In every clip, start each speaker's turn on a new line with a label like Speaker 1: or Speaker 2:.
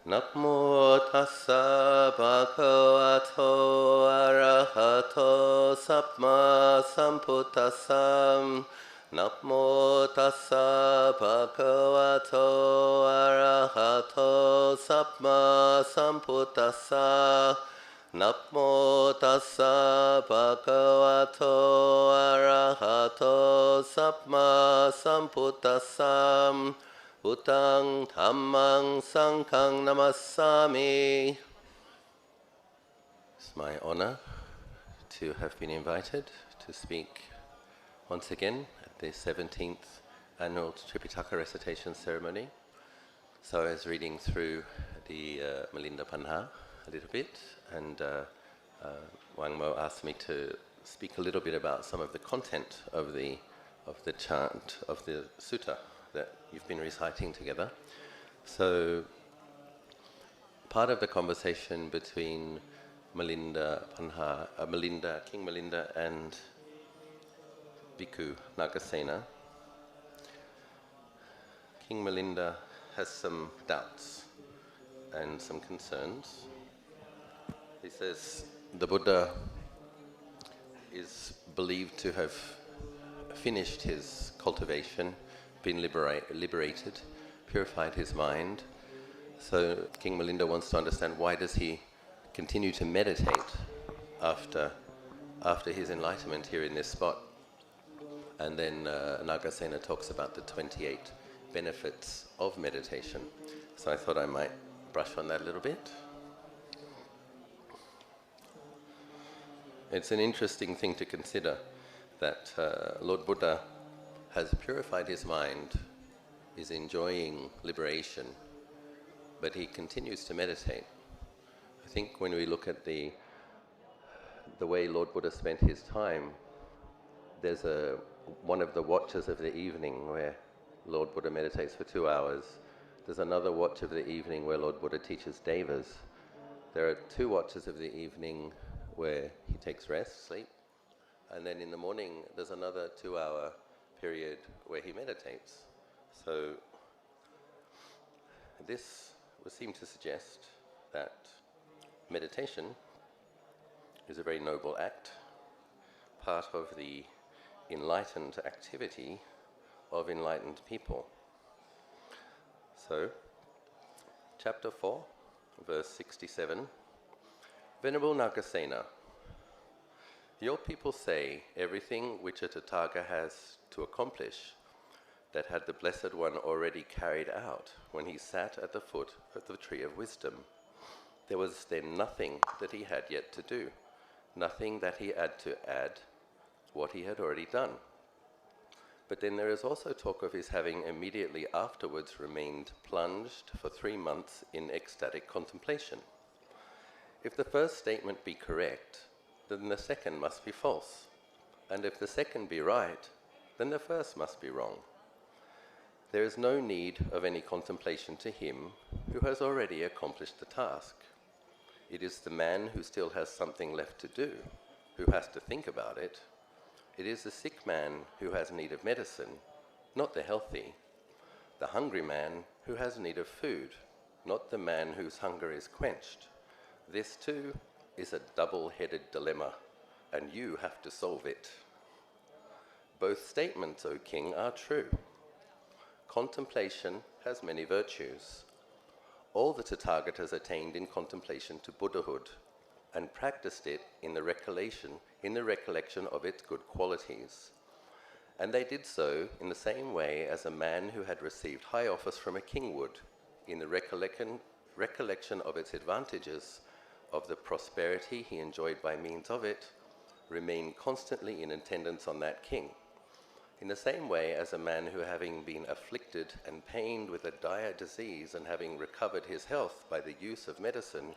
Speaker 1: Namo tassa bhagavato arahato samma sambuddhassa. Namo tassa bhagavato arahato samma sambuddhassa. Namo tassa bhagavato arahato samma sambuddhassa. Buddhaṃ Dhammaṃ Sanghaṃ Namassami. It's my honor to have been invited to speak once again at the 17th annual Tripitaka recitation ceremony. So I was reading through the Milinda Panha a little bit, and Wang Mo asked me to speak a little bit about some of the content of the chant of the sutta that you've been reciting together. So part of the conversation between Milinda Panha, King Milinda and Bhikkhu Nagasena, King Milinda has some doubts and some concerns. He says the Buddha is believed to have finished his cultivation, been liberated, purified his mind. So King Milinda wants to understand, why does he continue to meditate after his enlightenment here in this spot? And then Nagasena talks about the 28 benefits of meditation. So I thought I might brush on that a little bit. It's an interesting thing to consider that Lord Buddha has purified his mind, is enjoying liberation, but he continues to meditate. I think when we look at the way Lord Buddha spent his time, there's one of the watches of the evening where Lord Buddha meditates for 2 hours. There's another watch of the evening where Lord Buddha teaches devas. There are 2 watches of the evening where he takes rest, sleep, and then in the morning there's another 2-hour period where he meditates. So this would seem to suggest that meditation is a very noble act, part of the enlightened activity of enlightened people. So, chapter 4, verse 67, Venerable Nagasena, your people say everything which a Tathagata has to accomplish that had the Blessed One already carried out when he sat at the foot of the tree of wisdom. There was then nothing that he had yet to do, nothing that he had to add what he had already done. But then there is also talk of his having immediately afterwards remained plunged for 3 months in ecstatic contemplation. If the first statement be correct, then the second must be false. And if the second be right, then the first must be wrong. There is no need of any contemplation to him who has already accomplished the task. It is the man who still has something left to do, who has to think about it. It is the sick man who has need of medicine, not the healthy. The hungry man who has need of food, not the man whose hunger is quenched. This too is a double-headed dilemma, and you have to solve it. Both statements, O King, are true. Contemplation has many virtues. All the Tathagatas attained in contemplation to Buddhahood and practiced it in the recollection of its good qualities. And they did so in the same way as a man who had received high office from a king would, in the recollection of its advantages, of the prosperity he enjoyed by means of it, remain constantly in attendance on that king. In the same way as a man who, having been afflicted and pained with a dire disease and having recovered his health by the use of medicine,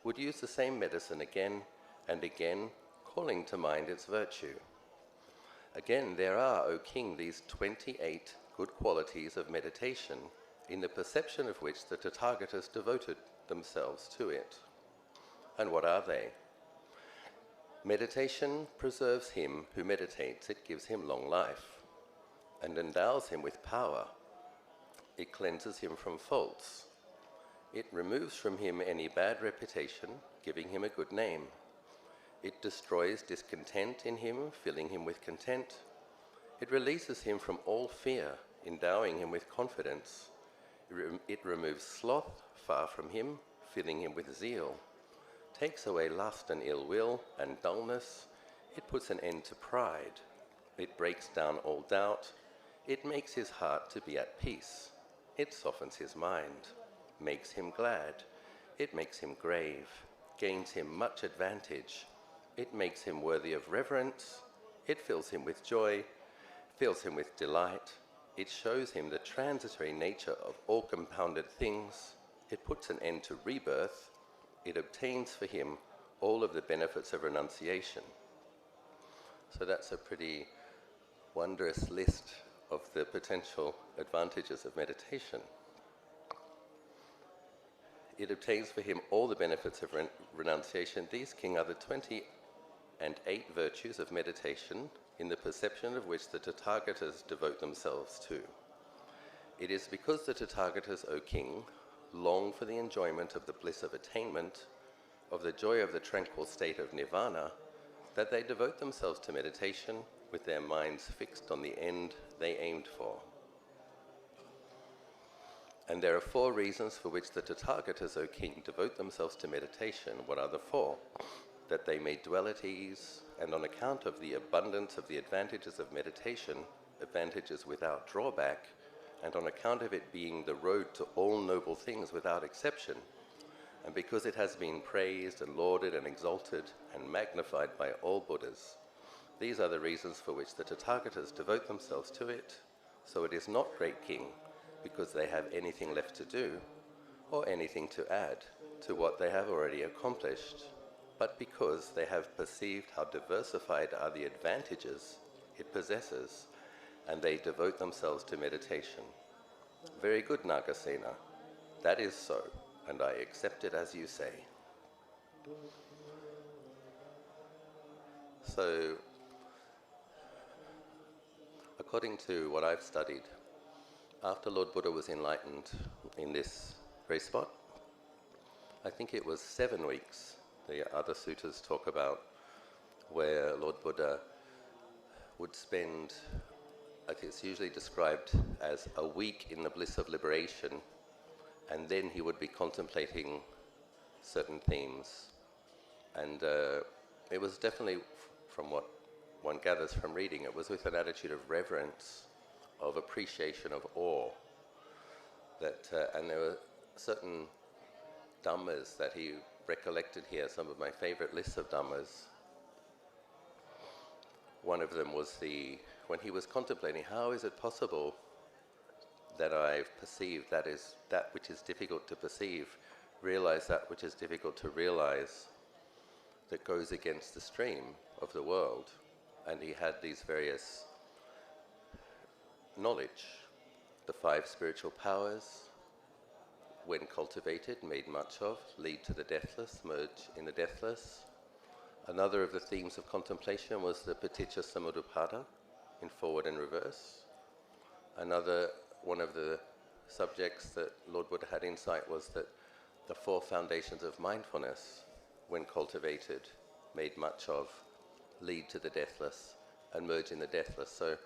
Speaker 1: would use the same medicine again and again, calling to mind its virtue. Again, there are, O King, these 28 good qualities of meditation, in the perception of which the Tathagatas devoted themselves to it. And what are they? Meditation preserves him who meditates. It gives him long life and endows him with power. It cleanses him from faults. It removes from him any bad reputation, giving him a good name. It destroys discontent in him, filling him with content. It releases him from all fear, endowing him with confidence. It removes sloth far from him, filling him with zeal. Takes away lust and ill will and dullness. It puts an end to pride. It breaks down all doubt. It makes his heart to be at peace. It softens his mind, makes him glad. It makes him grave, gains him much advantage. It makes him worthy of reverence. It fills him with joy, fills him with delight. It shows him the transitory nature of all compounded things. It puts an end to rebirth. It obtains for him all of the benefits of renunciation. So that's a pretty wondrous list of the potential advantages of meditation. It obtains for him all the benefits of renunciation. These, King, are the 28 virtues of meditation, in the perception of which the Tathagatas devote themselves to. It is because the Tathagatas, O King, long for the enjoyment of the bliss of attainment, of the joy of the tranquil state of nirvana, that they devote themselves to meditation with their minds fixed on the end they aimed for. And there are 4 reasons for which the Tathagatas, O King, devote themselves to meditation. What are the 4? That they may dwell at ease, and on account of the abundance of the advantages of meditation, advantages without drawback, and on account of it being the road to all noble things without exception, and because it has been praised and lauded and exalted and magnified by all Buddhas. These are the reasons for which the Tathagatas devote themselves to it. So it is not, great King, because they have anything left to do, or anything to add to what they have already accomplished, but because they have perceived how diversified are the advantages it possesses, and they devote themselves to meditation. Very good, Nagasena. That is so, and I accept it as you say. So, according to what I've studied, after Lord Buddha was enlightened in this very spot, I think it was 7 weeks, the other suttas talk about, where Lord Buddha would spend, I think it's usually described as a week in the bliss of liberation, and then he would be contemplating certain themes. And it was definitely, from what one gathers from reading, it was with an attitude of reverence, of appreciation, of awe. And there were certain Dhammas that he recollected here, some of my favorite lists of Dhammas. One of them was when he was contemplating, how is it possible that I've perceived that which is difficult to perceive, realize that which is difficult to realize, that goes against the stream of the world. And he had these various knowledge. The 5 spiritual powers, when cultivated, made much of, lead to the deathless, merge in the deathless. Another of the themes of contemplation was the paticca samuppada, in forward and reverse. Another one of the subjects that Lord Buddha had insight was that the 4 foundations of mindfulness, when cultivated, made much of, lead to the deathless and merge in the deathless. So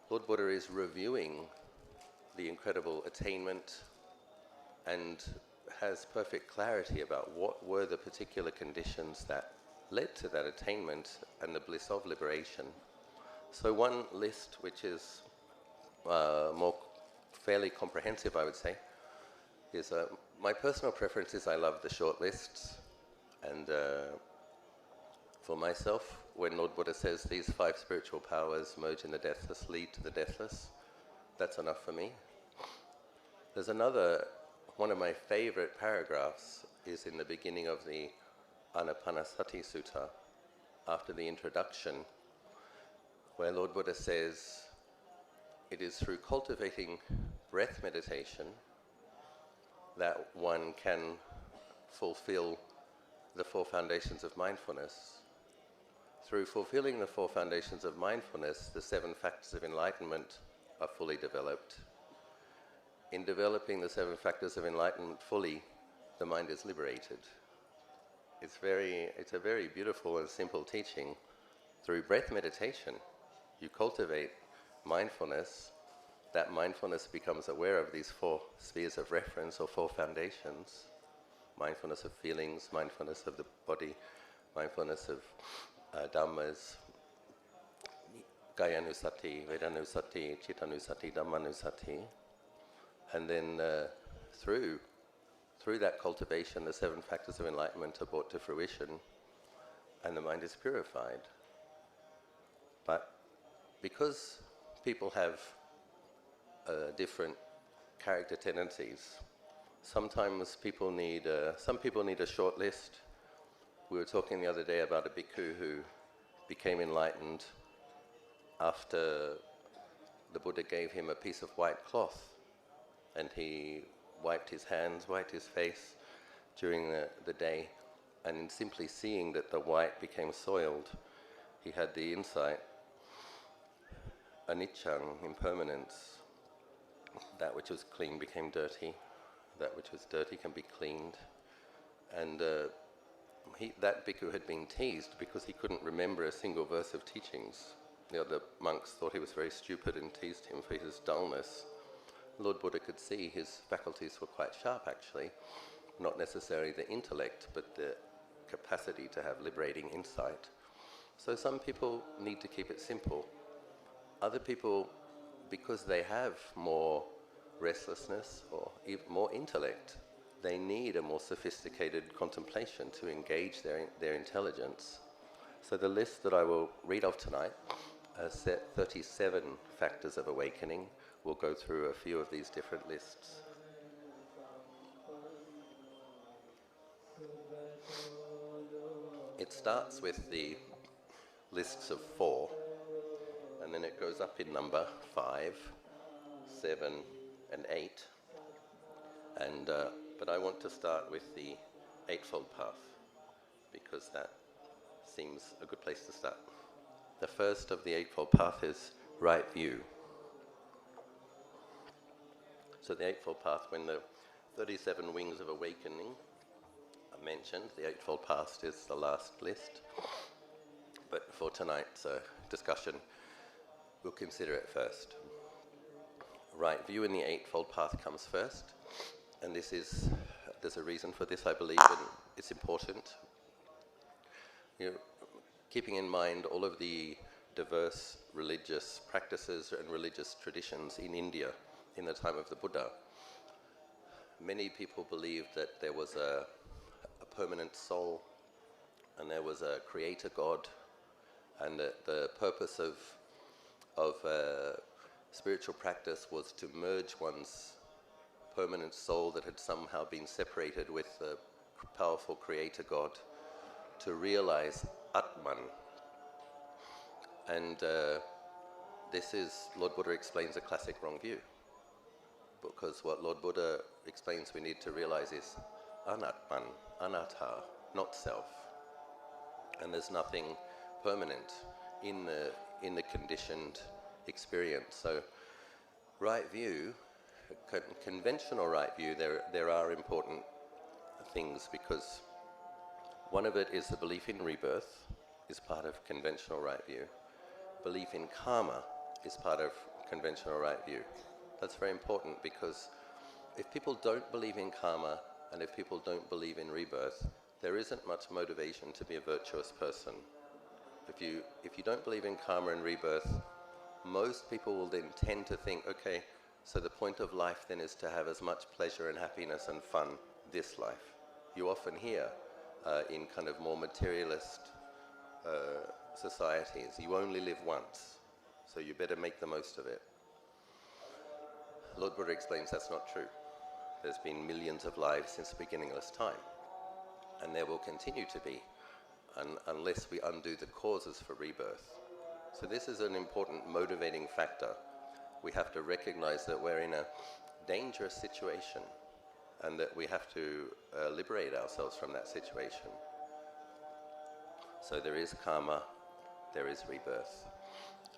Speaker 1: Lord Buddha is reviewing the incredible attainment and has perfect clarity about what were the particular conditions that led to that attainment and the bliss of liberation. So one list, which is more fairly comprehensive, I would say, is my personal preference is I love the short lists. And for myself, when Lord Buddha says these 5 spiritual powers merge in the deathless, lead to the deathless, that's enough for me. There's another, one of my favorite paragraphs is in the beginning of the Anapanasati Sutta, after the introduction, where Lord Buddha says, it is through cultivating breath meditation that one can fulfill the 4 foundations of mindfulness. Through fulfilling the 4 foundations of mindfulness, the 7 factors of enlightenment are fully developed. in developing the 7 factors of enlightenment fully, the mind is liberated. It's a very beautiful and simple teaching. Through breath meditation, you cultivate mindfulness. That mindfulness becomes aware of these 4 spheres of reference or 4 foundations. Mindfulness of feelings, mindfulness of the body, mindfulness of dhammas, Kayanusati, Vedanusati, Chittanusati, Dhammanusati. And then through that cultivation, the 7 factors of enlightenment are brought to fruition and the mind is purified. But because people have different character tendencies, sometimes some people need a short list. We were talking the other day about a bhikkhu who became enlightened after the Buddha gave him a piece of white cloth, and he wiped his hands, wiped his face during the day, and in simply seeing that the white became soiled, he had the insight, anicca, impermanence. That which was clean became dirty, that which was dirty can be cleaned. And that bhikkhu had been teased because he couldn't remember a single verse of teachings. The other monks thought he was very stupid and teased him for his dullness. Lord Buddha could see his faculties were quite sharp actually, not necessarily the intellect, but the capacity to have liberating insight. So some people need to keep it simple. Other people, because they have more restlessness or even more intellect, they need a more sophisticated contemplation to engage their intelligence. So the list that I will read off tonight, set 37 factors of awakening. We'll go through a few of these different lists. It starts with the lists of 4, and then it goes up in number 5, 7, and 8. But I want to start with the Eightfold Path, because that seems a good place to start. The first of the Eightfold Path is right view. So the Eightfold Path, when the 37 wings of awakening are mentioned, the Eightfold Path is the last list. But for tonight's discussion, we'll consider it first. Right view in the Eightfold Path comes first, and there's a reason for this, I believe, and it's important. Keeping in mind all of the diverse religious practices and religious traditions in India in the time of the Buddha, many people believed that there was a permanent soul and there was a creator God, and that the purpose of spiritual practice was to merge one's permanent soul that had somehow been separated with the powerful creator God to realize Atman. And this is, Lord Buddha explains, a classic wrong view. Because what Lord Buddha explains we need to realize is Anatman, Anatta, not self. And there's nothing permanent in the conditioned experience. So right view, conventional right view, there are important things, because one of it is the belief in rebirth is part of conventional right view. Belief in karma is part of conventional right view. That's very important, because if people don't believe in karma and if people don't believe in rebirth, there isn't much motivation to be a virtuous person. If you don't believe in karma and rebirth, most people will then tend to think, okay, so the point of life then is to have as much pleasure and happiness and fun this life. You often hear in kind of more materialist societies, you only live once, so you better make the most of it. Lord Buddha explains that's not true. There's been millions of lives since beginningless time, and there will continue to be, unless we undo the causes for rebirth. So this is an important motivating factor. We have to recognize that we're in a dangerous situation, and that we have to liberate ourselves from that situation. So there is karma, there is rebirth,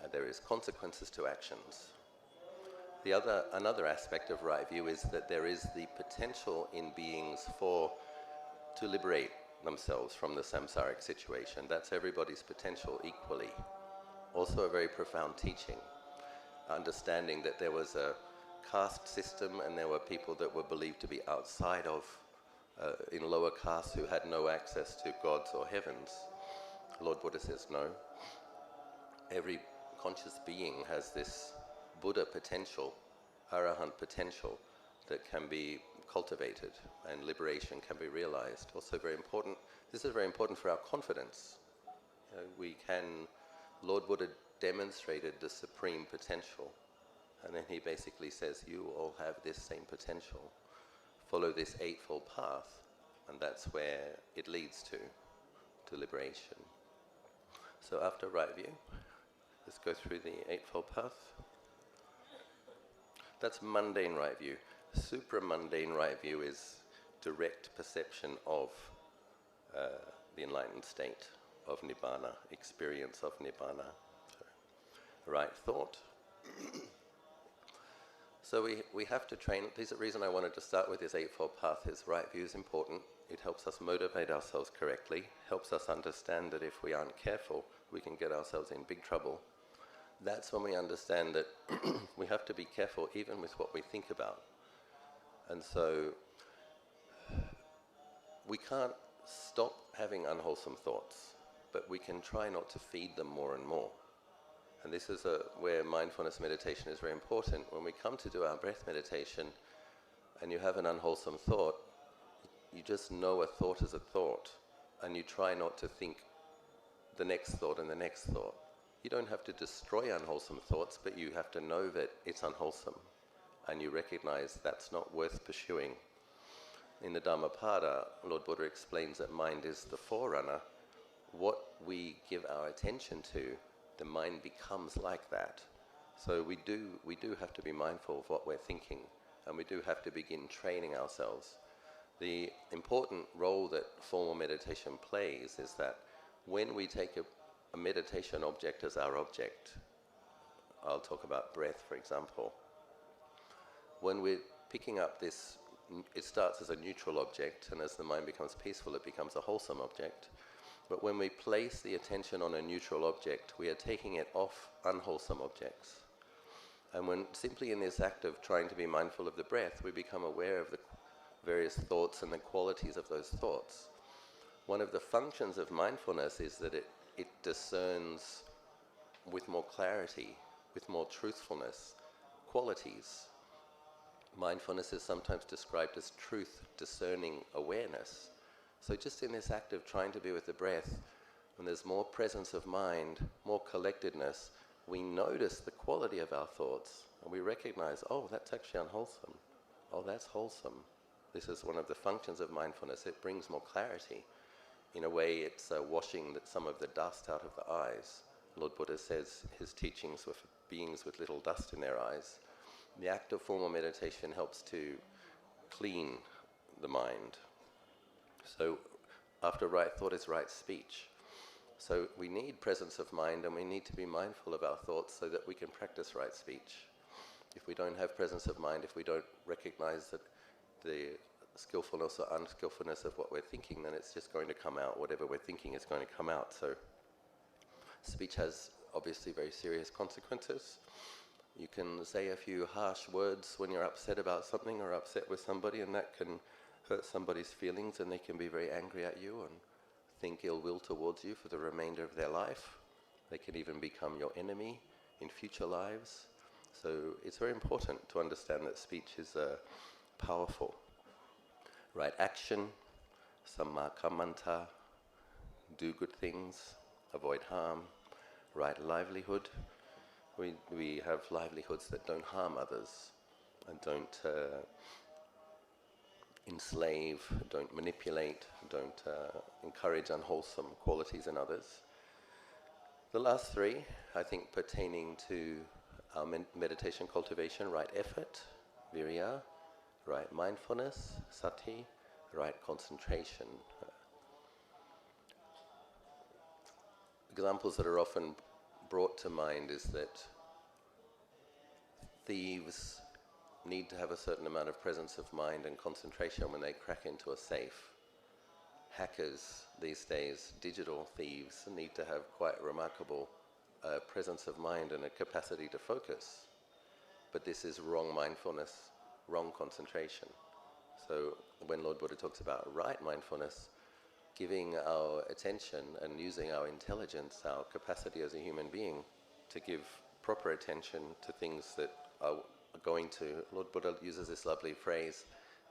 Speaker 1: and there is consequences to actions. Another aspect of right view is that there is the potential in beings to liberate themselves from the samsaric situation. That's everybody's potential equally. Also a very profound teaching, understanding that there was a caste system and there were people that were believed to be outside of, in lower castes who had no access to gods or heavens. Lord Buddha says no. Every conscious being has this Buddha potential, Arahant potential, that can be cultivated and liberation can be realized. Also very important, this is very important for our confidence. Lord Buddha demonstrated the supreme potential, and then he basically says, you all have this same potential. Follow this Eightfold Path, and that's where it leads to liberation. So after right view, let's go through the Eightfold Path. That's mundane right view. Supra-mundane right view is direct perception of the enlightened state of Nibbana, experience of Nibbana. So, right thought. So we have to train. This is the reason I wanted to start with this Eightfold Path, is right view is important. It helps us motivate ourselves correctly, helps us understand that if we aren't careful, we can get ourselves in big trouble. That's when we understand that we have to be careful even with what we think about. And so we can't stop having unwholesome thoughts, but we can try not to feed them more and more. And this is where mindfulness meditation is very important. When we come to do our breath meditation and you have an unwholesome thought, you just know a thought is a thought, and you try not to think the next thought and the next thought. You don't have to destroy unwholesome thoughts, but you have to know that it's unwholesome, and you recognize that's not worth pursuing. In the Dhammapada, Lord Buddha explains that mind is the forerunner. What we give our attention to, the mind becomes like that. So we do have to be mindful of what we're thinking, and we do have to begin training ourselves. The important role that formal meditation plays is that when we take a meditation object as our object, I'll talk about breath, for example. When we're picking up this, it starts as a neutral object, and as the mind becomes peaceful, it becomes a wholesome object. But when we place the attention on a neutral object, we are taking it off unwholesome objects. And when simply in this act of trying to be mindful of the breath, we become aware of the various thoughts and the qualities of those thoughts. One of the functions of mindfulness is that it discerns with more clarity, with more truthfulness, qualities. Mindfulness is sometimes described as truth discerning awareness. So just in this act of trying to be with the breath, when there's more presence of mind, more collectedness, we notice the quality of our thoughts, and we recognize, oh, that's actually unwholesome. Oh, that's wholesome. This is one of the functions of mindfulness. It brings more clarity. In a way, it's washing some of the dust out of the eyes. Lord Buddha says his teachings were for beings with little dust in their eyes. The act of formal meditation helps to clean the mind. So after right thought is right speech. So we need presence of mind, and we need to be mindful of our thoughts so that we can practice right speech. If we don't have presence of mind, if we don't recognize that the skillfulness or unskillfulness of what we're thinking, then it's just going to come out. Whatever we're thinking is going to come out. So speech has obviously very serious consequences. You can say a few harsh words when you're upset about something or upset with somebody, and that can hurt somebody's feelings, and they can be very angry at you and think ill will towards you for the remainder of their life. They can even become your enemy in future lives. So it's very important to understand that speech is powerful. Right action, samma kammanta, do good things, avoid harm. Right livelihood, we have livelihoods that don't harm others and don't enslave, don't manipulate, don't encourage unwholesome qualities in others. The last three, I think, pertaining to our meditation cultivation: right effort, virya; right mindfulness, sati; right concentration. Examples that are often brought to mind is that thieves need to have a certain amount of presence of mind and concentration when they crack into a safe. Hackers these days, digital thieves, need to have quite remarkable presence of mind and a capacity to focus. But this is wrong mindfulness, wrong concentration. So when Lord Buddha talks about right mindfulness, giving our attention and using our intelligence, our capacity as a human being, to give proper attention to things that are going to, Lord Buddha uses this lovely phrase,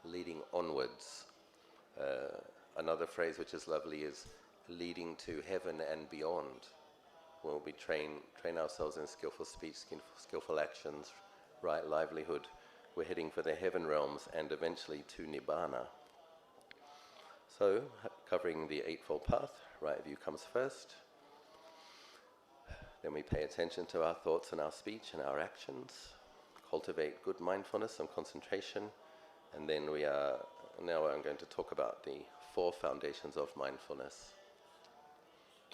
Speaker 1: leading onwards. Another phrase which is lovely is leading to heaven and beyond. When we train ourselves in skillful speech, skillful actions, right livelihood, we're heading for the heaven realms and eventually to Nibbana. So, covering the Eightfold Path, right view comes first. Then we pay attention to our thoughts and our speech and our actions, cultivate good mindfulness and concentration, and then now I'm going to talk about the 4 foundations of mindfulness,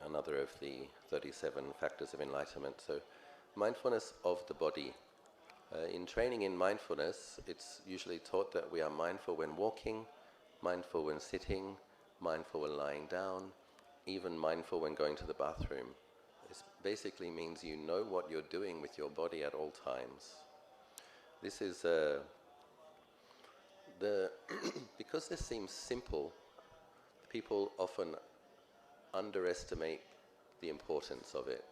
Speaker 1: another of the 37 factors of enlightenment. So, mindfulness of the body. In training in mindfulness, it's usually taught that we are mindful when walking, mindful when sitting, mindful when lying down, even mindful when going to the bathroom. This basically means you know what you're doing with your body at all times. This is because this seems simple, people often underestimate the importance of it.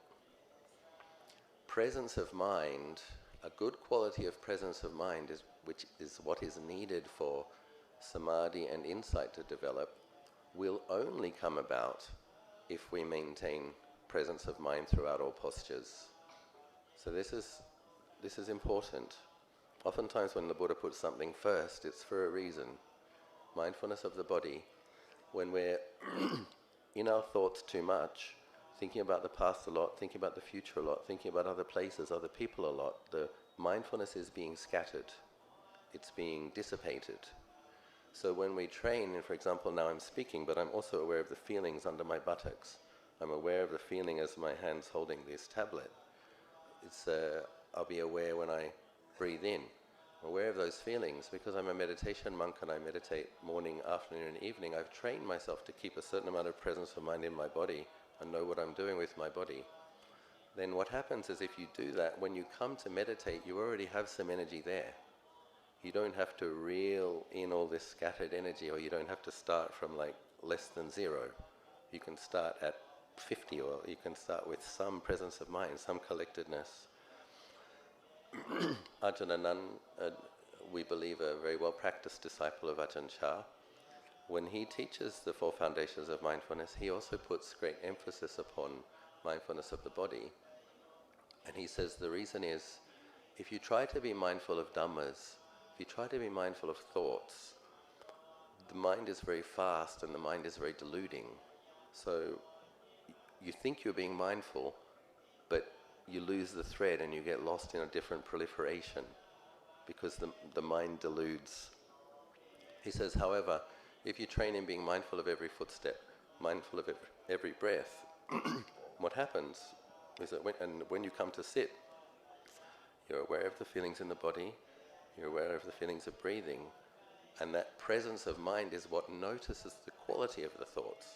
Speaker 1: Presence of mind, a good quality of presence of mind, which is what is needed for samadhi and insight to develop, will only come about if we maintain presence of mind throughout all postures. So this is important. Oftentimes when the Buddha puts something first, it's for a reason. Mindfulness of the body. When we're in our thoughts too much, thinking about the past a lot, thinking about the future a lot, thinking about other places, other people a lot, the mindfulness is being scattered. It's being dissipated. So when we train, and for example, now I'm speaking, but I'm also aware of the feelings under my buttocks. I'm aware of the feeling as my hand's holding this tablet. I'll be aware when I breathe in. I'm aware of those feelings because I'm a meditation monk and I meditate morning, afternoon, and evening. I've trained myself to keep a certain amount of presence of mind in my body and know what I'm doing with my body. Then what happens is if you do that, when you come to meditate, you already have some energy there. You don't have to reel in all this scattered energy, or you don't have to start from like less than 0. You can start at 50, or you can start with some presence of mind, some collectedness. Ajahn Anan, we believe a very well-practiced disciple of Ajahn Chah, when he teaches the 4 foundations of mindfulness, he also puts great emphasis upon mindfulness of the body. And he says the reason is, if you try to be mindful of dhammas, if you try to be mindful of thoughts, the mind is very fast and the mind is very deluding. So you think you're being mindful, but you lose the thread and you get lost in a different proliferation because the mind deludes. He says, however, if you train in being mindful of every footstep, mindful of every breath, what happens is that when you come to sit, you're aware of the feelings in the body, you're aware of the feelings of breathing, and that presence of mind is what notices the quality of the thoughts.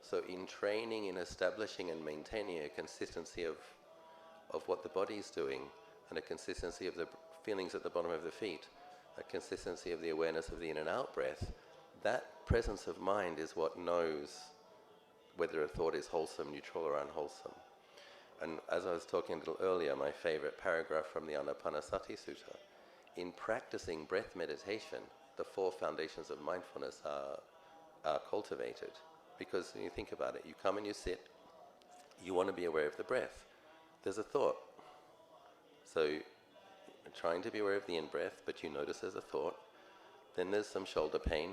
Speaker 1: So in training, in establishing and maintaining a consistency of what the body is doing, and a consistency of the feelings at the bottom of the feet, a consistency of the awareness of the in and out breath, that presence of mind is what knows whether a thought is wholesome, neutral, or unwholesome. And as I was talking a little earlier, my favorite paragraph from the Anapanasati Sutta, in practicing breath meditation, the 4 foundations of mindfulness are cultivated. Because when you think about it, you come and you sit, you want to be aware of the breath. There's a thought. So you're trying to be aware of the in-breath, but you notice there's a thought. Then there's some shoulder pain.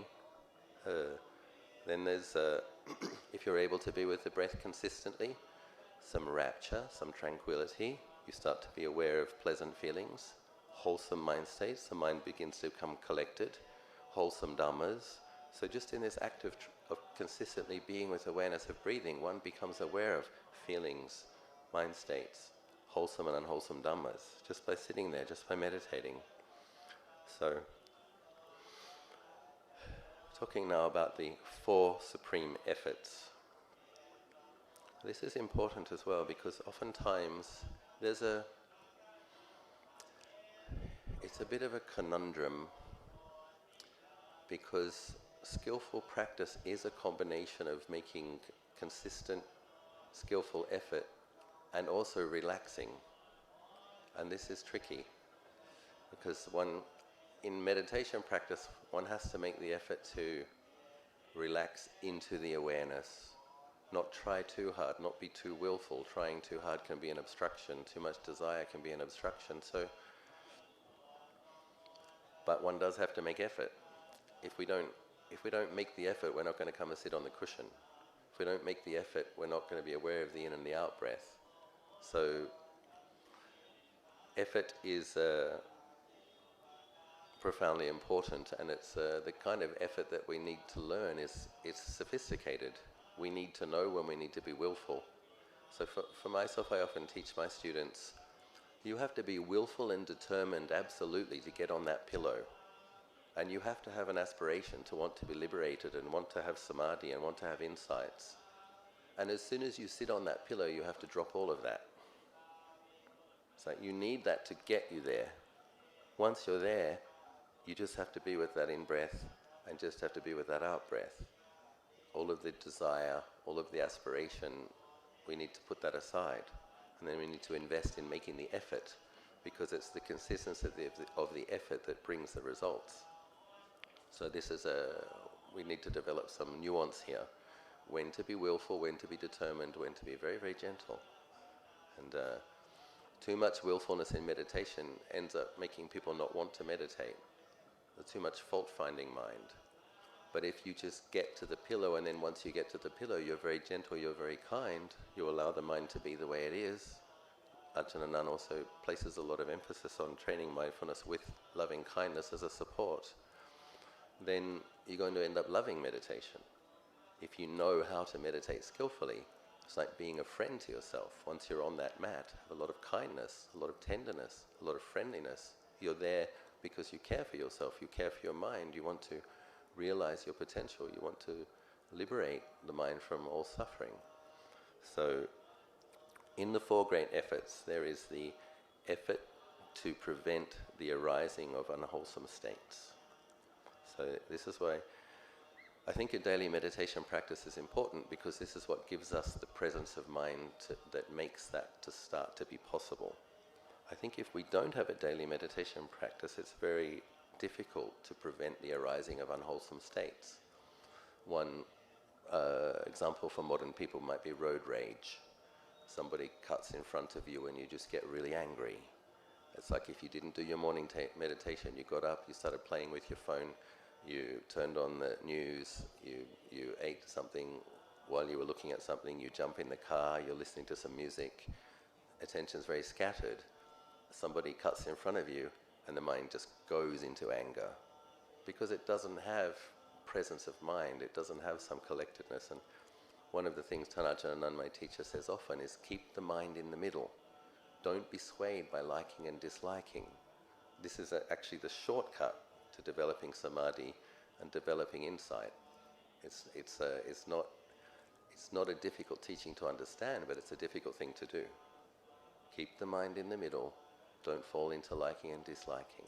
Speaker 1: Then there's, if you're able to be with the breath consistently, some rapture, some tranquility. You start to be aware of pleasant feelings, wholesome mind states. The mind begins to become collected, wholesome dhammas. So just in this act of consistently being with awareness of breathing, one becomes aware of feelings, mind states, wholesome and unwholesome dhammas, just by sitting there, just by meditating. So, talking now about the 4 supreme efforts. This is important as well because oftentimes it's a bit of a conundrum, because skillful practice is a combination of making consistent, skillful effort and also relaxing. And this is tricky because in meditation practice, one has to make the effort to relax into the awareness, not try too hard, not be too willful. Trying too hard can be an obstruction, too much desire can be an obstruction. But one does have to make effort. If we don't make the effort, we're not going to come and sit on the cushion. If we don't make the effort, we're not going to be aware of the in and the out breath. So effort is profoundly important, and it's the kind of effort that we need to learn is sophisticated. We need to know when we need to be willful. So for myself, I often teach my students, you have to be willful and determined absolutely to get on that pillow. And you have to have an aspiration to want to be liberated and want to have samadhi and want to have insights. And as soon as you sit on that pillow, you have to drop all of that. It's like you need that to get you there. Once you're there, you just have to be with that in-breath and just have to be with that out-breath. All of the desire, all of the aspiration, we need to put that aside. And then we need to invest in making the effort, because it's the consistency of the effort that brings the results. So we need to develop some nuance here. When to be willful, when to be determined, when to be very, very gentle. And too much willfulness in meditation ends up making people not want to meditate. There's too much fault-finding mind. But if you just get to the pillow, and then once you get to the pillow, you're very gentle, you're very kind, you allow the mind to be the way it is. Ajahn Anan also places a lot of emphasis on training mindfulness with loving kindness as a support. Then you're going to end up loving meditation. If you know how to meditate skillfully, it's like being a friend to yourself. Once you're on that mat, have a lot of kindness, a lot of tenderness, a lot of friendliness. You're there because you care for yourself, you care for your mind, you want to realize your potential, you want to liberate the mind from all suffering. So, in the 4 great efforts, there is the effort to prevent the arising of unwholesome states. So this is why I think a daily meditation practice is important, because this is what gives us the presence of mind that makes that to start to be possible. I think if we don't have a daily meditation practice, it's very difficult to prevent the arising of unwholesome states. One example for modern people might be road rage. Somebody cuts in front of you and you just get really angry. It's like if you didn't do your morning meditation, you got up, you started playing with your phone, you turned on the news, you ate something while you were looking at something, you jump in the car, you're listening to some music, attention's very scattered. Somebody cuts in front of you and the mind just goes into anger, because it doesn't have presence of mind, it doesn't have some collectedness. And one of the things Ajahn Anan, my teacher, says often is keep the mind in the middle. Don't be swayed by liking and disliking. This is actually the shortcut to developing samadhi and developing insight. It's not a difficult teaching to understand, but it's a difficult thing to do. Keep the mind in the middle. Don't fall into liking and disliking.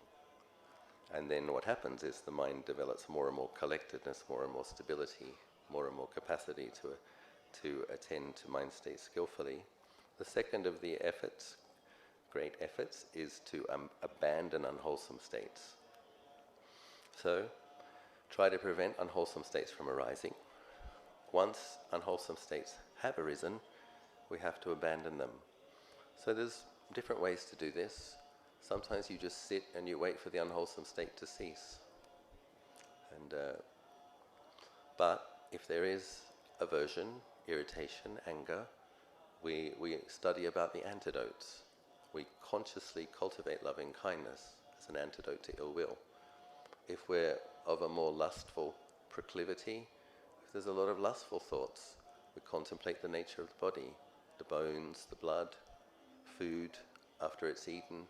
Speaker 1: And then what happens is the mind develops more and more collectedness, more and more stability, more and more capacity to attend to mind states skillfully. The second of the efforts, great efforts, is to abandon unwholesome states. So, try to prevent unwholesome states from arising. Once unwholesome states have arisen, we have to abandon them. So there's different ways to do this. Sometimes you just sit and you wait for the unwholesome state to cease. But if there is aversion, irritation, anger, we study about the antidotes. We consciously cultivate loving kindness as an antidote to ill will. If we're of a more lustful proclivity, if there's a lot of lustful thoughts, we contemplate the nature of the body, the bones, the blood, food after it's eaten,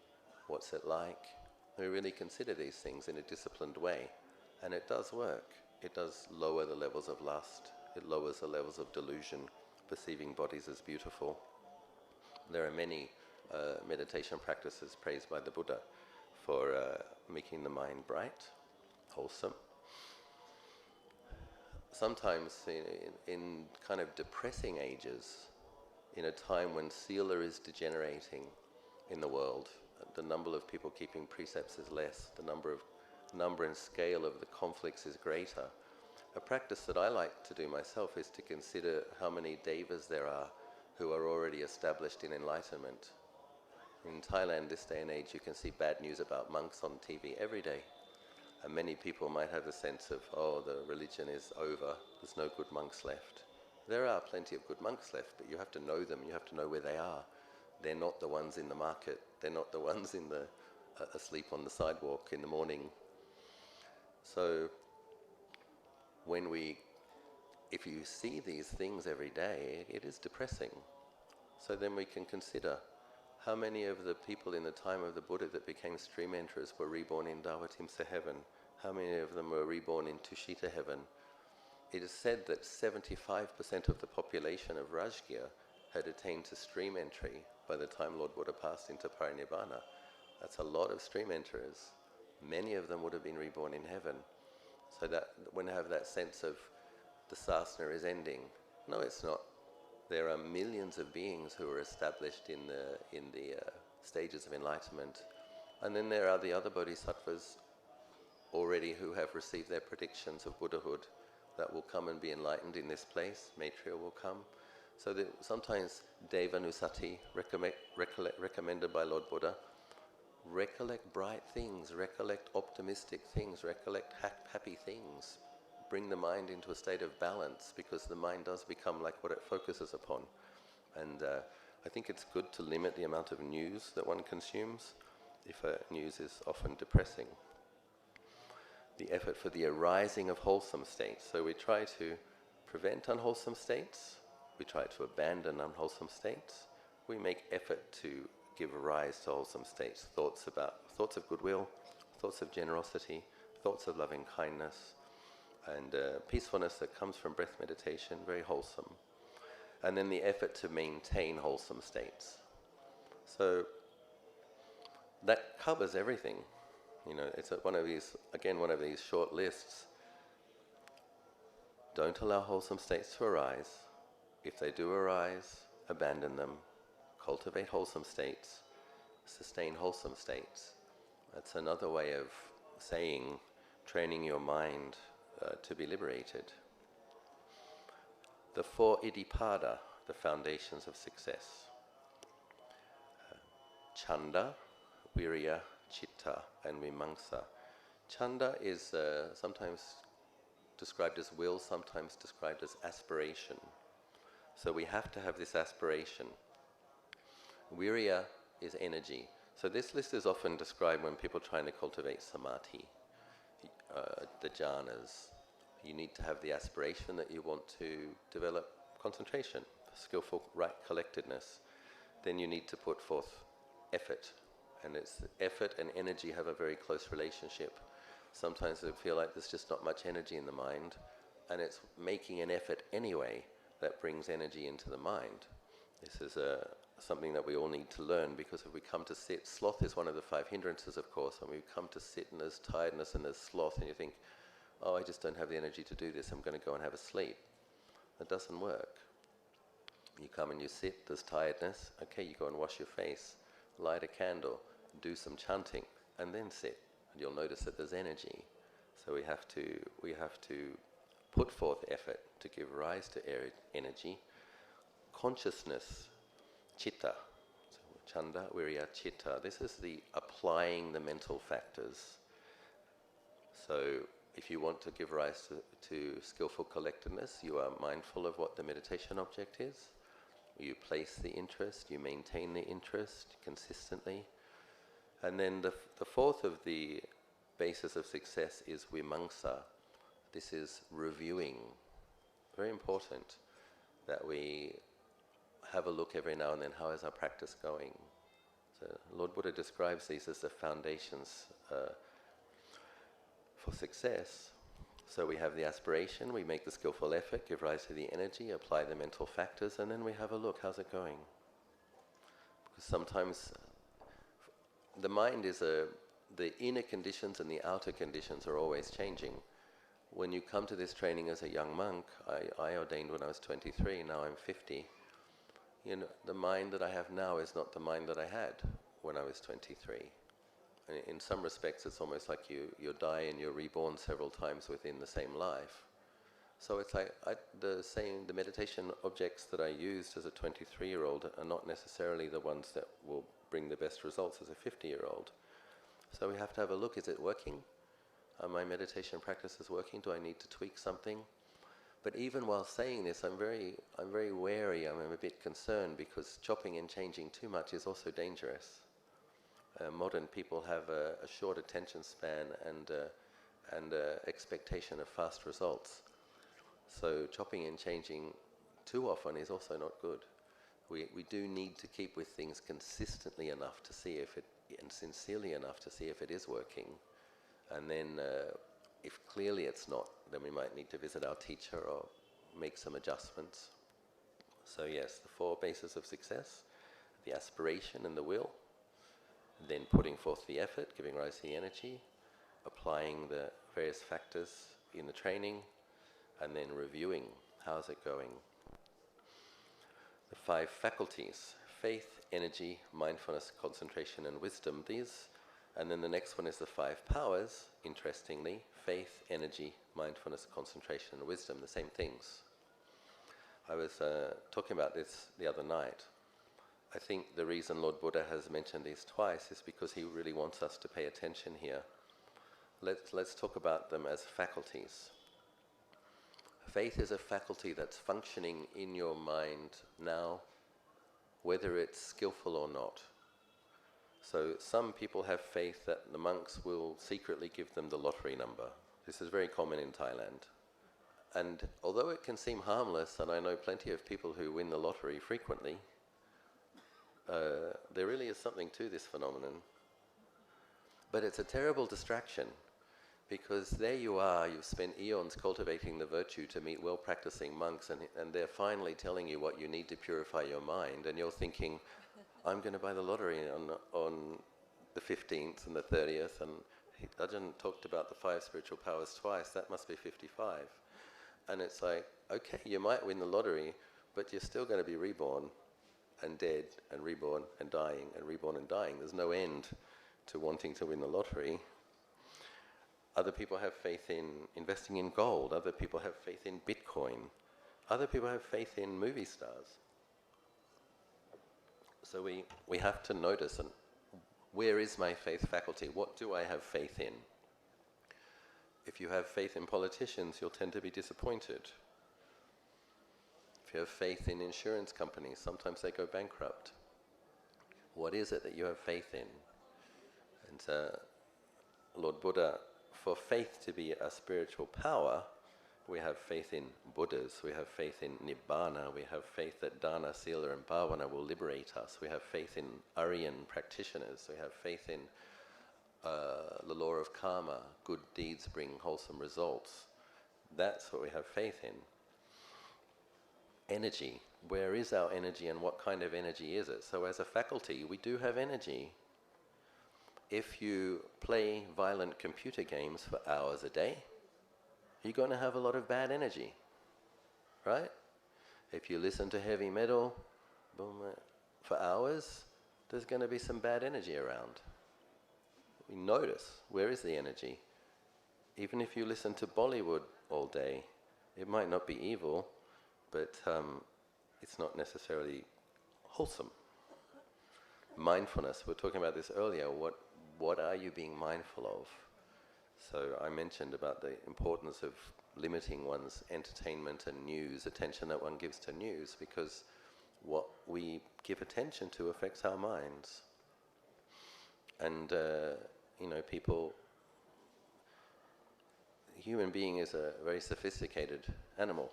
Speaker 1: what's it like. We really consider these things in a disciplined way, and it does work. It does lower the levels of lust, it lowers the levels of delusion, perceiving bodies as beautiful. There are many meditation practices praised by the Buddha for making the mind bright, wholesome. Sometimes in kind of depressing ages, in a time when sila is degenerating in the world, the number of people keeping precepts is less, the number and scale of the conflicts is greater. A practice that I like to do myself is to consider how many devas there are who are already established in enlightenment. In Thailand this day and age you can see bad news about monks on TV every day. And many people might have the sense of, oh, the religion is over, there's no good monks left. There are plenty of good monks left, but you have to know them, you have to know where they are. They're not the ones in the market, they're not the ones in the asleep on the sidewalk in the morning. So if you see these things every day, it is depressing. So then we can consider how many of the people in the time of the Buddha that became stream enterers were reborn in Dawatimsa heaven? How many of them were reborn in Tushita heaven? It is said that 75% of the population of Rajgir had attained to stream entry by the time Lord Buddha passed into Parinibbana. That's a lot of stream enterers. Many of them would have been reborn in heaven. So that when I have that sense of the sasana is ending, no, it's not. There are millions of beings who are established in the stages of enlightenment, and then there are the other bodhisattvas already who have received their predictions of Buddhahood that will come and be enlightened in this place. Maitreya will come. So that sometimes Devanusati, recommended by Lord Buddha, recollect bright things, recollect optimistic things, recollect happy things. Bring the mind into a state of balance, because the mind does become like what it focuses upon. And I think it's good to limit the amount of news that one consumes if news is often depressing. The effort for the arising of wholesome states. So we try to prevent unwholesome states, we try to abandon unwholesome states, we make effort to give rise to wholesome states, thoughts of goodwill, thoughts of generosity, thoughts of loving kindness, and peacefulness that comes from breath meditation, very wholesome. And then the effort to maintain wholesome states. So that covers everything. It's one of these short lists. Don't allow wholesome states to arise. If they do arise, abandon them. Cultivate wholesome states. Sustain wholesome states. That's another way of saying, training your mind to be liberated. The 4 iddhipada, the foundations of success. Chanda, virya, chitta, and vimamsa. Chanda is sometimes described as will, sometimes described as aspiration. So we have to have this aspiration. Virya is energy. So this list is often described when people are trying to cultivate samadhi, the jhanas. You need to have the aspiration that you want to develop concentration, skillful right collectedness. Then you need to put forth effort. And it's effort and energy have a very close relationship. Sometimes I feel like there's just not much energy in the mind, and it's making an effort anyway that brings energy into the mind. This is something that we all need to learn, because if we come to sit, sloth is one of the 5 hindrances, of course, and we come to sit and there's tiredness and there's sloth, and you think, oh, I just don't have the energy to do this, I'm going to go and have a sleep. That doesn't work. You come and you sit, there's tiredness, okay, you go and wash your face, light a candle, do some chanting, and then sit. And you'll notice that there's energy. So we have to put forth effort to give rise to energy. Consciousness, chitta, so chanda, virya, chitta. This is the applying the mental factors. So if you want to give rise to skillful collectedness, you are mindful of what the meditation object is. You place the interest, you maintain the interest consistently. And then the fourth of the basis of success is vimamsa. This is reviewing. Very important that we have a look every now and then, how is our practice going? Lord Buddha describes these as the foundations for success. So we have the aspiration, we make the skillful effort, give rise to the energy, apply the mental factors, and then we have a look, how's it going? Because sometimes the mind is the inner conditions and the outer conditions are always changing. When you come to this training as a young monk, I ordained when I was 23, now I'm 50. You know, the mind that I have now is not the mind that I had when I was 23. And in some respects, it's almost like you die and you're reborn several times within the same life. So it's like the meditation objects that I used as a 23-year-old are not necessarily the ones that will bring the best results as a 50-year-old. So we have to have a look, is it working? Are my meditation practices working? Do I need to tweak something? But even while saying this, I'm very wary, I'm a bit concerned, because chopping and changing too much is also dangerous. Modern people have a short attention span and expectation of fast results. So chopping and changing too often is also not good. We do need to keep with things consistently enough to see if it, and sincerely enough to see if it is working. And then if clearly it's not, then we might need to visit our teacher or make some adjustments. So yes, the 4 bases of success: the aspiration and the will, then putting forth the effort, giving rise to the energy, applying the various factors in the training, and then reviewing, how's it going? The 5 faculties: faith, energy, mindfulness, concentration, and wisdom. These, and then the next one is the 5 powers, interestingly: faith, energy, mindfulness, concentration, and wisdom, the same things. I was talking about this the other night. I think the reason Lord Buddha has mentioned these twice is because he really wants us to pay attention here. Let's talk about them as faculties. Faith is a faculty that's functioning in your mind now, whether it's skillful or not. So some people have faith that the monks will secretly give them the lottery number. This is very common in Thailand. And although it can seem harmless, and I know plenty of people who win the lottery frequently, there really is something to this phenomenon. But it's a terrible distraction, because there you are, you've spent eons cultivating the virtue to meet well-practicing monks, and they're finally telling you what you need to purify your mind, and you're thinking, I'm going to buy the lottery on the 15th and the 30th, and Ajahn talked about the 5 spiritual powers twice, that must be 55. And it's like, okay, you might win the lottery, but you're still going to be reborn and dead and reborn and dying and reborn and dying. There's no end to wanting to win the lottery. Other people have faith in investing in gold. Other people have faith in Bitcoin. Other people have faith in movie stars. So we have to notice, and where is my faith faculty? What do I have faith in? If you have faith in politicians, you'll tend to be disappointed. If you have faith in insurance companies, sometimes they go bankrupt. What is it that you have faith in? And Lord Buddha, for faith to be a spiritual power, we have faith in Buddhas, we have faith in Nibbana, we have faith that Dana, Sila and Bhavana will liberate us, we have faith in Aryan practitioners, we have faith in the law of karma, good deeds bring wholesome results. That's what we have faith in. Energy. Where is our energy and what kind of energy is it? So as a faculty, we do have energy. If you play violent computer games for hours a day, you're going to have a lot of bad energy, right? If you listen to heavy metal for hours, there's going to be some bad energy around. We notice, where is the energy? Even if you listen to Bollywood all day, it might not be evil, but it's not necessarily wholesome. Mindfulness, we were talking about this earlier, what are you being mindful of? So I mentioned about the importance of limiting one's entertainment and news, attention that one gives to news, because what we give attention to affects our minds. And, human being is a very sophisticated animal,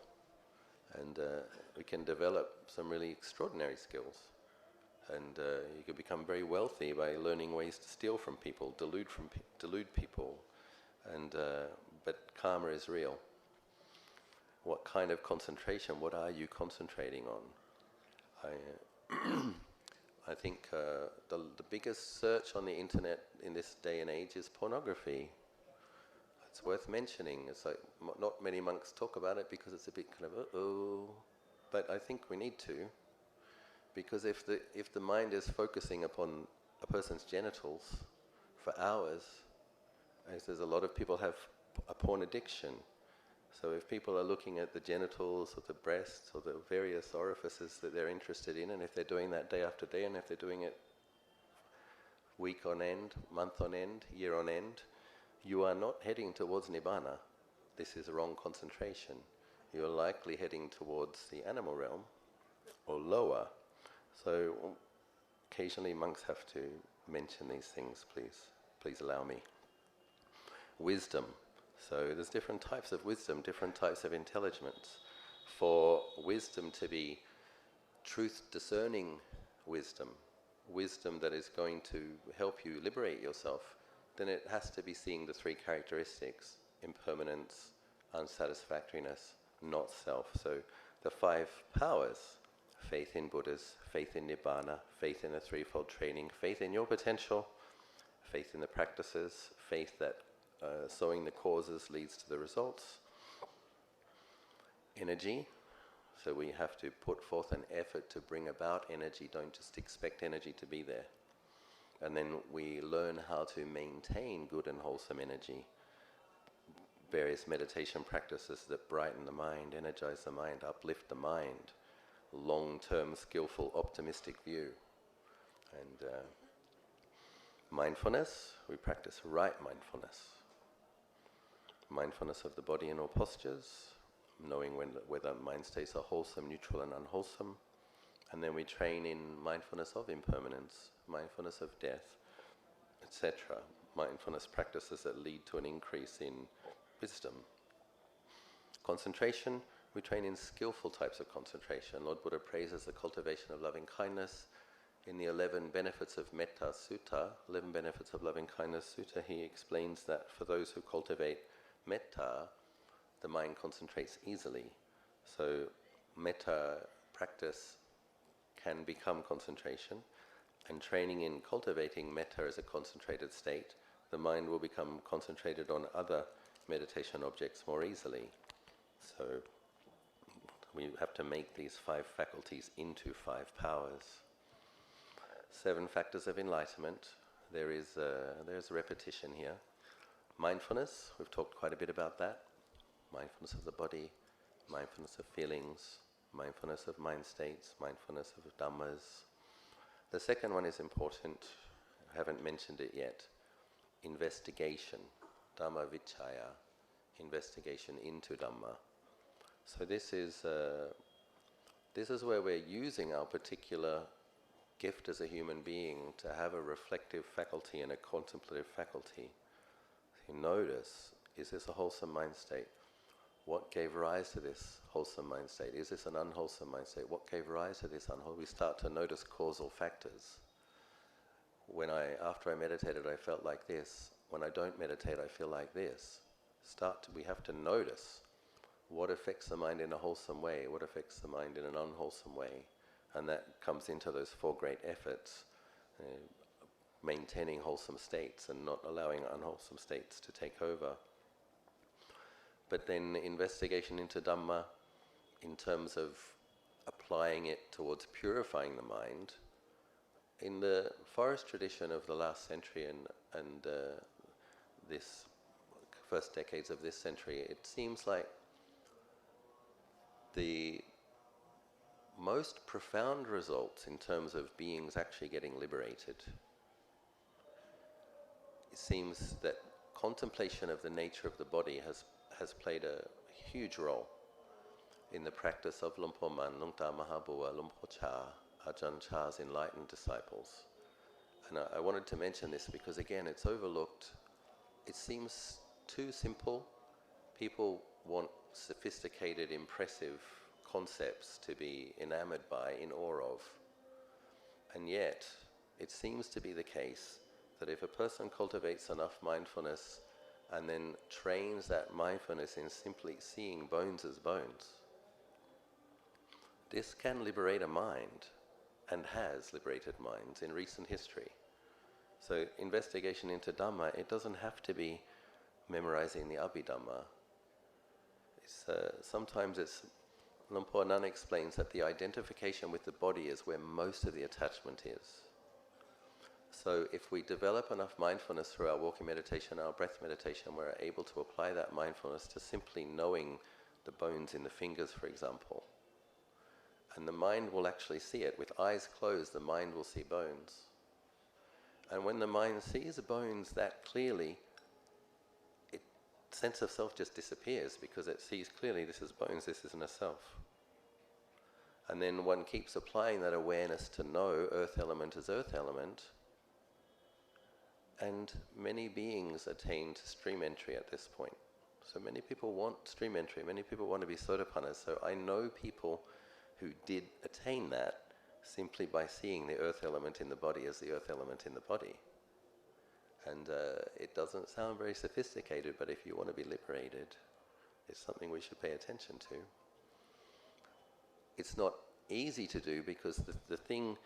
Speaker 1: and we can develop some really extraordinary skills. and you can become very wealthy by learning ways to steal from people, delude people, and but karma is real. What kind of concentration? What are you concentrating on? I think the biggest search on the internet in this day and age is pornography. It's worth mentioning. It's like not many monks talk about it because it's a bit kind of uh-oh, but I think we need to, because if the mind is focusing upon a person's genitals for hours, as there's a lot of people have a porn addiction. So if people are looking at the genitals or the breasts or the various orifices that they're interested in, and if they're doing that day after day, and if they're doing it week on end, month on end, year on end, you are not heading towards Nibbana. This is wrong concentration. You're likely heading towards the animal realm or lower. So occasionally monks have to mention these things, please. Please allow me. Wisdom. So there's different types of wisdom, different types of intelligence. For wisdom to be truth-discerning wisdom, wisdom that is going to help you liberate yourself, then it has to be seeing the three characteristics: impermanence, unsatisfactoriness, not self. So the 5 powers: faith in Buddhas, faith in Nibbana, faith in the threefold training, faith in your potential, faith in the practices, faith that sowing the causes leads to the results. Energy. So we have to put forth an effort to bring about energy, don't just expect energy to be there. And then we learn how to maintain good and wholesome energy. Various meditation practices that brighten the mind, energize the mind, uplift the mind. Long-term, skillful, optimistic view. And mindfulness, we practice right mindfulness. Mindfulness of the body in all postures, knowing whether mind states are wholesome, neutral and unwholesome. And then we train in mindfulness of impermanence, mindfulness of death, etc. Mindfulness practices that lead to an increase in wisdom. Concentration, we train in skillful types of concentration. Lord Buddha praises the cultivation of loving kindness. In the 11 Benefits of Metta Sutta, 11 Benefits of Loving Kindness Sutta, he explains that for those who cultivate metta, the mind concentrates easily. So metta practice can become concentration, and training in cultivating metta as a concentrated state, the mind will become concentrated on other meditation objects more easily. So we have to make these 5 faculties into 5 powers. 7 factors of enlightenment. There's a repetition here. Mindfulness, we've talked quite a bit about that. Mindfulness of the body, mindfulness of feelings, mindfulness of mind states, mindfulness of dhammas. The second one is important, I haven't mentioned it yet. Investigation, Dhamma Vichaya, investigation into Dhamma. So this is where we're using our particular gift as a human being to have a reflective faculty and a contemplative faculty. So you notice, is this a wholesome mind state? What gave rise to this wholesome mind state? Is this an unwholesome mind state? What gave rise to this unwholesome? We start to notice causal factors. After I meditated, I felt like this. When I don't meditate, I feel like this. We have to notice what affects the mind in a wholesome way, what affects the mind in an unwholesome way. And that comes into those 4 great efforts, maintaining wholesome states and not allowing unwholesome states to take over. But then investigation into Dhamma in terms of applying it towards purifying the mind. In the forest tradition of the last century and this first decades of this century, it seems like the most profound results in terms of beings actually getting liberated. It seems that contemplation of the nature of the body has played a huge role in the practice of Lumpur Man, Lungta Mahabua, Lumpur Cha, Ajahn Chah's enlightened disciples. And I wanted to mention this because, again, it's overlooked. It seems too simple. People want sophisticated, impressive concepts to be enamored by, in awe of. And yet, it seems to be the case that if a person cultivates enough mindfulness and then trains that mindfulness in simply seeing bones as bones, this can liberate a mind, and has liberated minds in recent history. So investigation into Dhamma, it doesn't have to be memorizing the Abhidhamma. Sometimes Luang Por Nan explains that the identification with the body is where most of the attachment is. So if we develop enough mindfulness through our walking meditation, our breath meditation, we're able to apply that mindfulness to simply knowing the bones in the fingers, for example. And the mind will actually see it. With eyes closed, the mind will see bones. And when the mind sees bones that clearly, sense of self just disappears because it sees clearly this is bones, this isn't a self. And then one keeps applying that awareness to know earth element as earth element, and many beings attain to stream entry at this point. So many people want stream entry, many people want to be Sotapannas. So I know people who did attain that simply by seeing the earth element in the body as the earth element in the body. And it doesn't sound very sophisticated, but if you want to be liberated, it's something we should pay attention to. It's not easy to do because the thing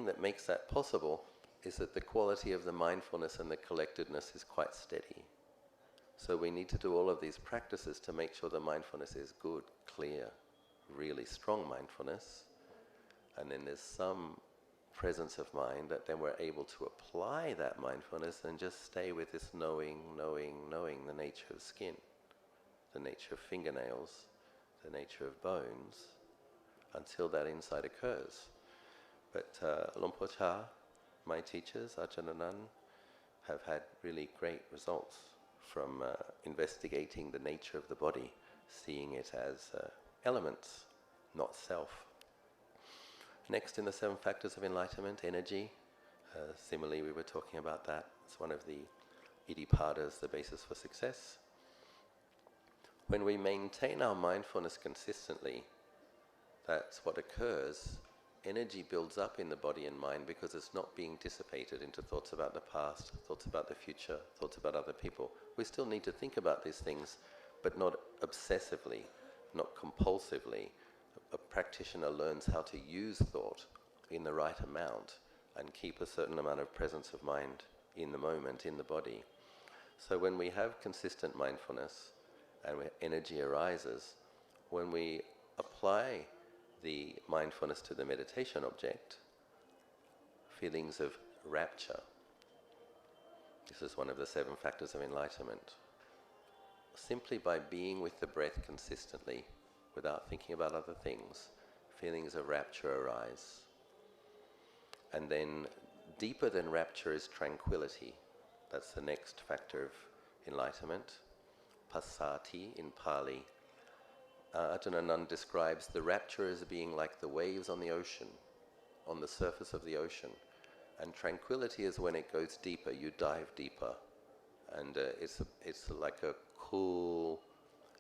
Speaker 1: that makes that possible is that the quality of the mindfulness and the collectedness is quite steady. So we need to do all of these practices to make sure the mindfulness is good, clear, really strong mindfulness. And then there's some presence of mind that then we're able to apply that mindfulness and just stay with this knowing the nature of skin, the nature of fingernails, the nature of bones, until that insight occurs. But Luang Por Chah, my teachers, Ajahn Anan, have had really great results from investigating the nature of the body, seeing it as elements, not self. Next in the 7 factors of enlightenment, energy. Similarly, we were talking about that. It's one of the iddhipadas, the basis for success. When we maintain our mindfulness consistently, that's what occurs. Energy builds up in the body and mind because it's not being dissipated into thoughts about the past, thoughts about the future, thoughts about other people. We still need to think about these things, but not obsessively, not compulsively. A practitioner learns how to use thought in the right amount and keep a certain amount of presence of mind in the moment, in the body. So when we have consistent mindfulness and energy arises, when we apply the mindfulness to the meditation object, feelings of rapture. This is one of the 7 factors of enlightenment. Simply by being with the breath consistently, without thinking about other things, feelings of rapture arise. And then deeper than rapture is tranquility. That's the next factor of enlightenment. Passati in Pali. Ajahn Anan describes the rapture as being like the waves on the ocean, on the surface of the ocean. And tranquility is when it goes deeper, you dive deeper. And it's like a cool,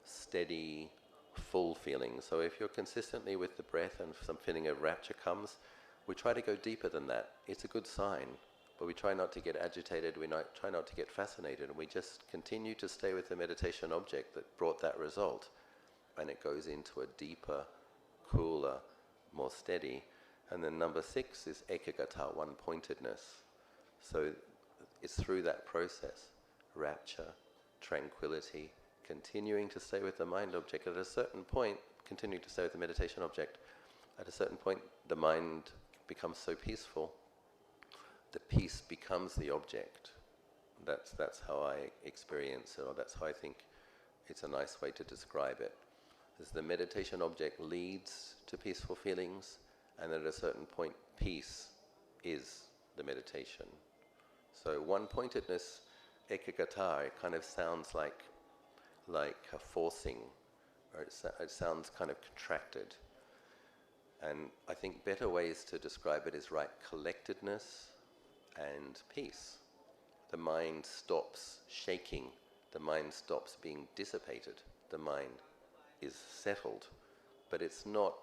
Speaker 1: steady, full feeling. So if you're consistently with the breath and some feeling of rapture comes, we try to go deeper than that. It's a good sign, but we try not to get agitated, we try not to get fascinated, and we just continue to stay with the meditation object that brought that result, and it goes into a deeper, cooler, more steady. And then number 6 is ekagata, one-pointedness. So it's through that process, rapture, tranquility, continuing to stay with the mind object. At a certain point, continuing to stay with the meditation object, at a certain point the mind becomes so peaceful, the peace becomes the object. That's how I experience it, or that's how I think it's a nice way to describe it. As the meditation object leads to peaceful feelings, and at a certain point peace is the meditation. So one-pointedness, ekagata, it kind of sounds like a forcing, or it sounds kind of contracted. And I think better ways to describe it is collectedness and peace. The mind stops shaking, the mind stops being dissipated, the mind is settled, but it's not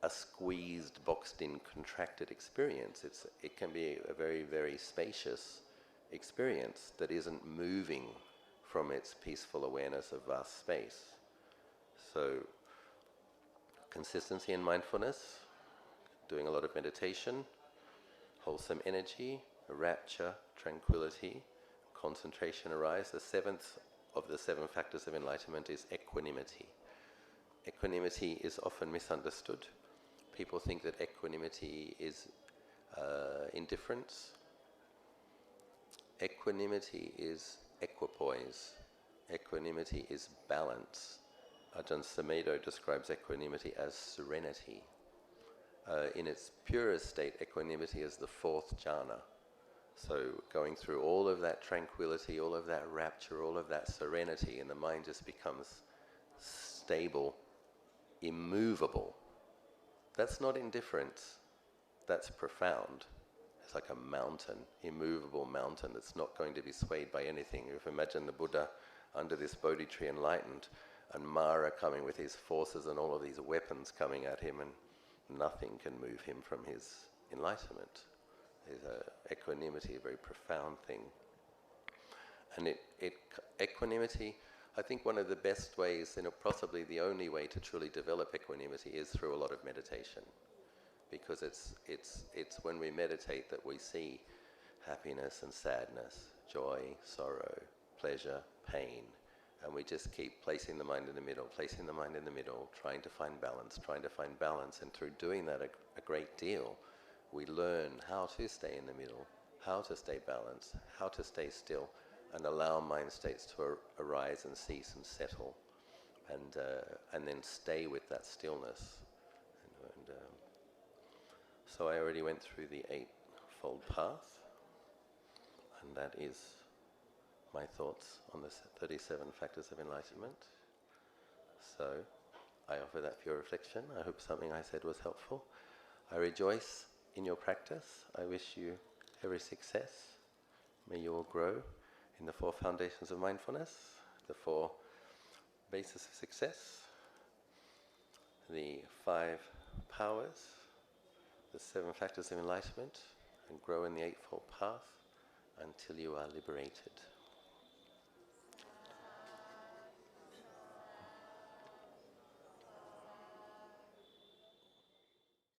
Speaker 1: a squeezed, boxed-in, contracted experience. It can be a very, very spacious experience that isn't moving from its peaceful awareness of vast space. So, consistency in mindfulness, doing a lot of meditation, wholesome energy, rapture, tranquility, concentration arise. The seventh of the 7 factors of enlightenment is equanimity. Equanimity is often misunderstood. People think that equanimity is indifference. Equanimity is equipoise. Equanimity is balance. Ajahn Sumedho describes equanimity as serenity. In its purest state, equanimity is the 4th jhana. So going through all of that tranquility, all of that rapture, all of that serenity, and the mind just becomes stable, immovable. That's not indifference, that's profound. It's like a mountain, immovable mountain that's not going to be swayed by anything. If you imagine the Buddha under this Bodhi tree enlightened, and Mara coming with his forces and all of these weapons coming at him, and nothing can move him from his enlightenment. Is equanimity, a very profound thing. And equanimity, I think one of the best ways, possibly the only way to truly develop equanimity is through a lot of meditation. Because it's when we meditate that we see happiness and sadness, joy, sorrow, pleasure, pain, and we just keep placing the mind in the middle, trying to find balance, and through doing that a great deal, we learn how to stay in the middle, how to stay balanced, how to stay still, and allow mind states to arise and cease and settle, and then stay with that stillness. So I already went through the Eightfold Path, and that is my thoughts on the 37 factors of enlightenment. So I offer that for your reflection. I hope something I said was helpful. I rejoice in your practice. I wish you every success. May you all grow in the 4 foundations of mindfulness, the 4 bases of success, the 5 powers, the 7 factors of enlightenment, and grow in the Eightfold Path until you are liberated.